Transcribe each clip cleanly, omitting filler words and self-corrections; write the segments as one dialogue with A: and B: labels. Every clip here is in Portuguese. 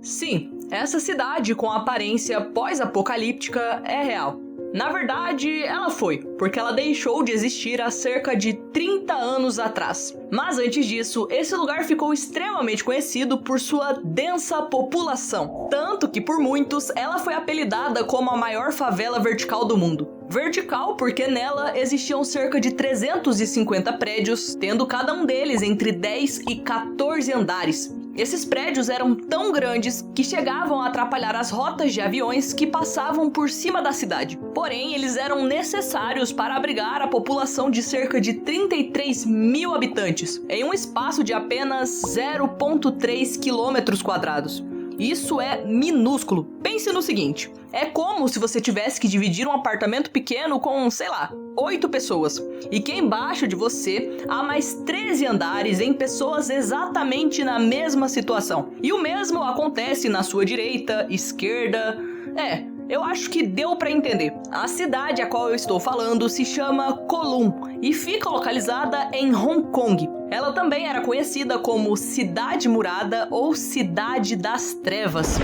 A: Sim, essa cidade com aparência pós-apocalíptica é real. Na verdade, ela foi, porque ela deixou de existir há cerca de 30 anos atrás. Mas antes disso, esse lugar ficou extremamente conhecido por sua densa população. Tanto que por muitos, ela foi apelidada como a maior favela vertical do mundo. Vertical porque nela existiam cerca de 350 prédios, tendo cada um deles entre 10 e 14 andares. Esses prédios eram tão grandes que chegavam a atrapalhar as rotas de aviões que passavam por cima da cidade. Porém, eles eram necessários para abrigar a população de cerca de 33 mil habitantes, em um espaço de apenas 0,3 km². Isso é minúsculo. Pense no seguinte, é como se você tivesse que dividir um apartamento pequeno com, sei lá, 8 pessoas. E que embaixo de você há mais 13 andares em pessoas exatamente na mesma situação. E o mesmo acontece na sua direita, esquerda... Eu acho que deu pra entender. A cidade a qual eu estou falando se chama Kowloon e fica localizada em Hong Kong. Ela também era conhecida como Cidade Murada ou Cidade das Trevas.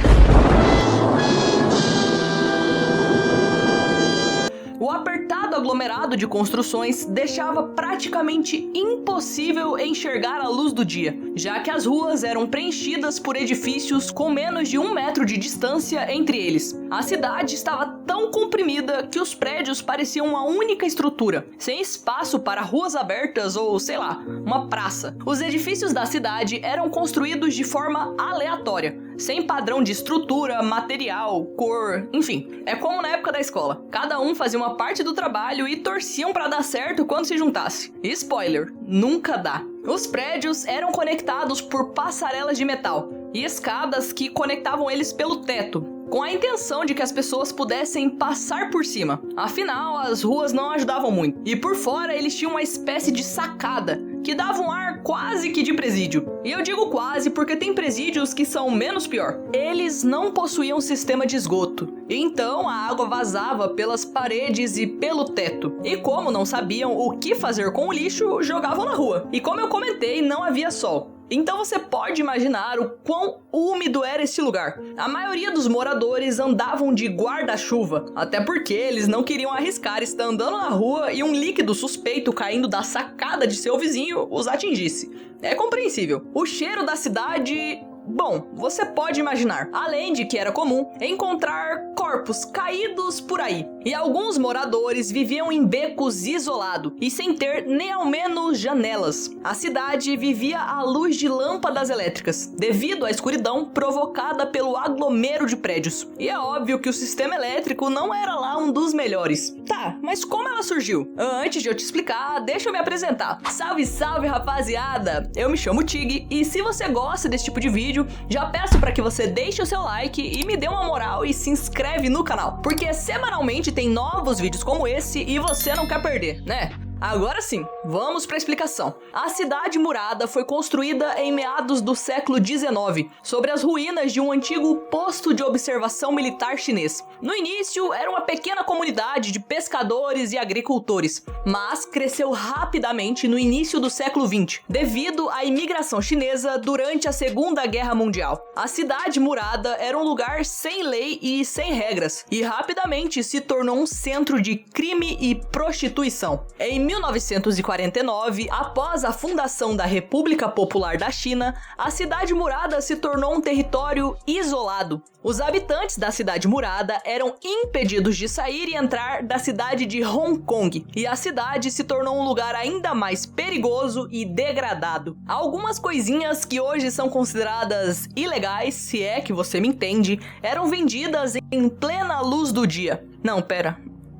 A: O apertado aglomerado de construções deixava praticamente impossível enxergar a luz do dia, já que as ruas eram preenchidas por edifícios com menos de 1 metro de distância entre eles. A cidade estava tão comprimida que os prédios pareciam uma única estrutura, sem espaço para ruas abertas ou, sei lá, uma praça. Os edifícios da cidade eram construídos de forma aleatória, sem padrão de estrutura, material, cor, enfim. É como na época da escola. Cada um fazia uma parte do trabalho e torciam pra dar certo quando se juntasse. E spoiler, nunca dá. Os prédios eram conectados por passarelas de metal e escadas que conectavam eles pelo teto, com a intenção de que as pessoas pudessem passar por cima. Afinal, as ruas não ajudavam muito. E por fora eles tinham uma espécie de sacada, que dava um ar quase que de presídio. E eu digo quase porque tem presídios que são menos pior. Eles não possuíam sistema de esgoto, então a água vazava pelas paredes e pelo teto. E como não sabiam o que fazer com o lixo, jogavam na rua. E como eu comentei, não havia sol. Então você pode imaginar o quão úmido era esse lugar. A maioria dos moradores andavam de guarda-chuva, até porque eles não queriam arriscar estar andando na rua e um líquido suspeito caindo da sacada de seu vizinho os atingisse. É compreensível. O cheiro da cidade... Bom, você pode imaginar, além de que era comum encontrar corpos caídos por aí. E alguns moradores viviam em becos isolados e sem ter nem ao menos janelas. A cidade vivia à luz de lâmpadas elétricas, devido à escuridão provocada pelo aglomero de prédios. E é óbvio que o sistema elétrico não era lá um dos melhores. Tá, mas como ela surgiu? Antes de eu te explicar, deixa eu me apresentar. Salve, salve, rapaziada! Eu me chamo Tig e se você gosta desse tipo de vídeo, já peço para que você deixe o seu like e me dê uma moral e se inscreve no canal, porque semanalmente tem novos vídeos como esse e você não quer perder, né? Agora sim, vamos para a explicação. A Cidade Murada foi construída em meados do século XIX, sobre as ruínas de um antigo posto de observação militar chinês. No início, era uma pequena comunidade de pescadores e agricultores, mas cresceu rapidamente no início do século XX, devido à imigração chinesa durante a Segunda Guerra Mundial. A Cidade Murada era um lugar sem lei e sem regras, e rapidamente se tornou um centro de crime e prostituição. Em 1949, após a fundação da República Popular da China, a Cidade Murada se tornou um território isolado. Os habitantes da Cidade Murada eram impedidos de sair e entrar da cidade de Hong Kong, e a cidade se tornou um lugar ainda mais perigoso e degradado. Algumas coisinhas que hoje são consideradas ilegais, se é que você me entende, eram vendidas em plena luz do dia. Não, pera.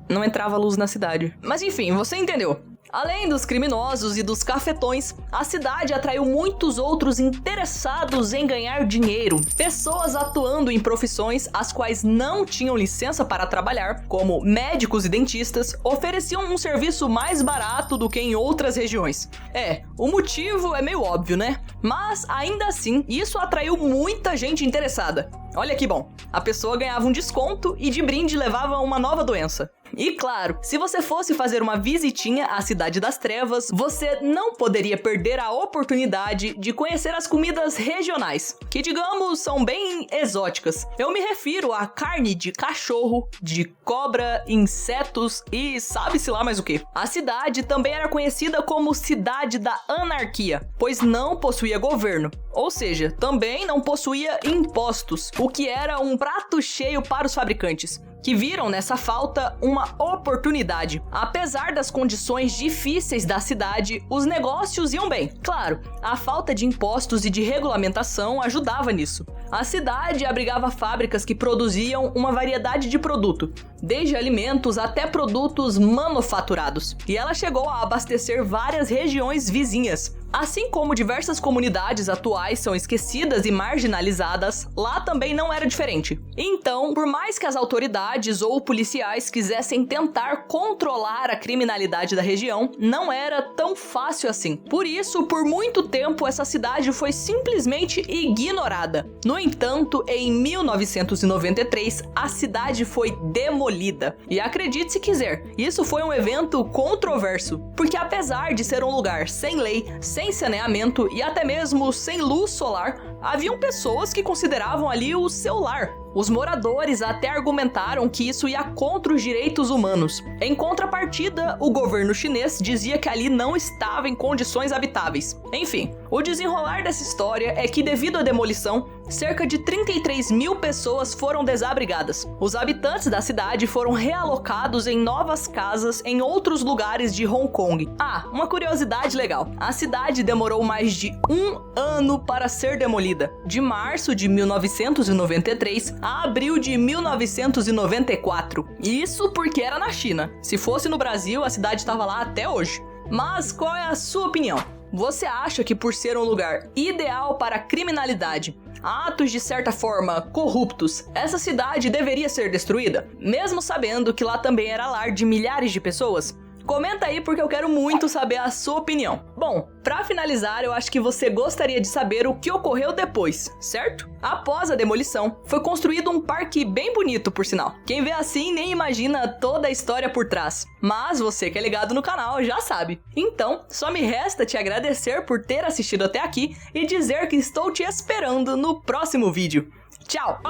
A: Não entrava luz na cidade. Mas enfim, você entendeu. Além dos criminosos e dos cafetões, a cidade atraiu muitos outros interessados em ganhar dinheiro. Pessoas atuando em profissões as quais não tinham licença para trabalhar, como médicos e dentistas, ofereciam um serviço mais barato do que em outras regiões. O motivo é meio óbvio, né? Mas ainda assim, isso atraiu muita gente interessada. Olha que bom, a pessoa ganhava um desconto e de brinde levava uma nova doença. E claro, se você fosse fazer uma visitinha à Cidade das Trevas, você não poderia perder a oportunidade de conhecer as comidas regionais, que digamos são bem exóticas. Eu me refiro à carne de cachorro, de cobra, insetos e sabe-se lá mais o que. A cidade também era conhecida como Cidade da Anarquia, pois não possuía governo, ou seja, também não possuía impostos, o que era um prato cheio para os fabricantes, que viram nessa falta uma oportunidade. Apesar das condições difíceis da cidade, os negócios iam bem. Claro, a falta de impostos e de regulamentação ajudava nisso. A cidade abrigava fábricas que produziam uma variedade de produto, desde alimentos até produtos manufaturados, e ela chegou a abastecer várias regiões vizinhas. Assim como diversas comunidades atuais são esquecidas e marginalizadas, lá também não era diferente. Então, por mais que as autoridades ou policiais quisessem tentar controlar a criminalidade da região, não era tão fácil assim. Por isso, por muito tempo, essa cidade foi simplesmente ignorada. No entanto, em 1993, a cidade foi demolida. E acredite se quiser, isso foi um evento controverso, porque apesar de ser um lugar sem lei, sem saneamento e até mesmo sem luz solar, haviam pessoas que consideravam ali o seu lar. Os moradores até argumentaram que isso ia contra os direitos humanos. Em contrapartida, o governo chinês dizia que ali não estava em condições habitáveis. Enfim, o desenrolar dessa história é que, devido à demolição, cerca de 33 mil pessoas foram desabrigadas. Os habitantes da cidade foram realocados em novas casas em outros lugares de Hong Kong. Ah, uma curiosidade legal. A cidade demorou mais de 1 ano para ser demolida, de março de 1993 a abril de 1994. Isso porque era na China. Se fosse no Brasil, a cidade estava lá até hoje. Mas qual é a sua opinião? Você acha que por ser um lugar ideal para a criminalidade, atos de certa forma corruptos, essa cidade deveria ser destruída? Mesmo sabendo que lá também era lar de milhares de pessoas? Comenta aí porque eu quero muito saber a sua opinião. Bom, pra finalizar, eu acho que você gostaria de saber o que ocorreu depois, certo? Após a demolição, foi construído um parque bem bonito, por sinal. Quem vê assim nem imagina toda a história por trás. Mas você que é ligado no canal já sabe. Então, só me resta te agradecer por ter assistido até aqui e dizer que estou te esperando no próximo vídeo. Tchau!